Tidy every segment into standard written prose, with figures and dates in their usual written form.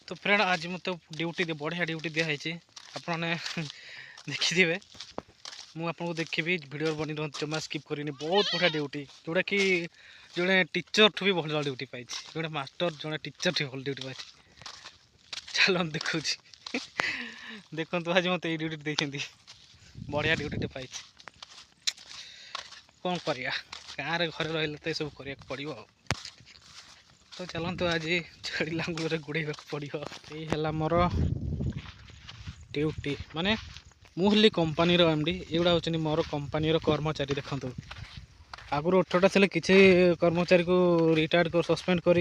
तो फ्रेंड आज मत ड्यूटी दे बढ़िया ड्यूटी दिखाई आपने देखिथे मुझे देखी भिडियो बनी जमा स्किप करनी बहुत बढ़िया ड्यूटी जोटा कि जोड़े टीचर ठू भी भल ड्यूटी पाई जोड़े मास्टर जो टीचर ठू भल ड्यूटी पाई चल देखु देखो आज मत ये ड्यूटी देखते बढ़िया ड्यूटी पाई कौन करिया गाँव में घरे रही तो सब करने पड़ो तो चलते आज छेड़ी लांगुल गुड़े पड़ो ये मोर ड्यूटी माने मुझे कंपानी एमडी एगुड़ा हूँ मोर कंपानी कर्मचारी देखते आगुरी 18टा थे किसी कर्मचारी को रिटायर्ड कर सस्पेंड कर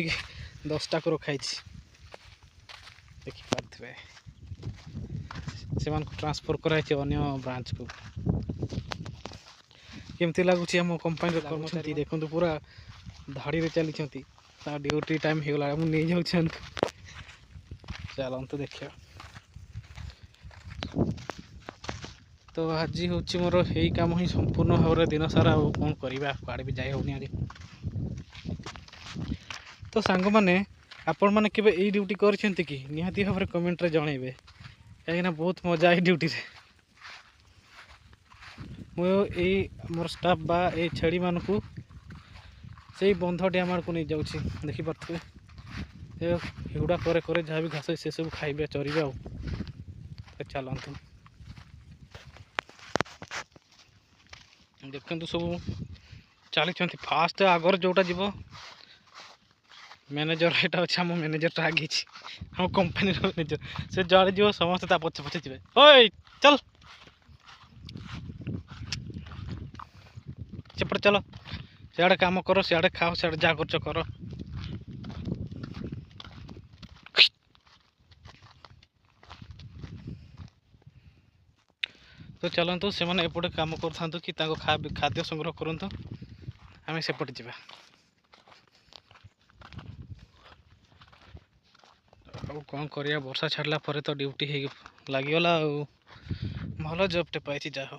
10टा को रखाई देखिपारे से ट्रांसफर कराई अन्य ब्रांच को केमती लगुच आम कंपानी कर्मचारी देखते पूरा धाड़ी में चली ड्यूटी टाइम हो गला मुझे नहीं जाऊँ चलते देखिए तो आज हूँ मोर यही कम ही संपूर्ण भाव में दिन सारा कौन करवा कड़े भी जाए होनी आज तो सांग मैंने आपण मैंने केवे यही ड्यूटी करछंती कि निहाती भाव में कमेंट रे जणेबे कहीं बहुत मजा आई ड्यूटी रे मुझे मोर स्टाफ बा ये छेड़ी मान को से बंध डैम को नहीं जाऊँगी देखिपे एगुड़ा करे करे जहाँ भी घास से सब खाइबे चरबे आ चलतु देखते सब चली फास्ट आगर जोटा जीव मैनेजर यहाँ अच्छे आम मैनेजर आगे आम कंपानी मैनेजर से जड़े जीव समस्त पचे पचे जी ओए चल सेपटे चलो सियाड़े काम कर सियाड़े खाओ सियाड़े जा कर कर तो चलतु से मैंने एपटे काम कर कि खाद्य संग्रह करूँ आम सेपटे जा कौन करिया वर्षा छाड़ला तो ड्यूटी लगिगला भल जॉबटे पाई जा हो।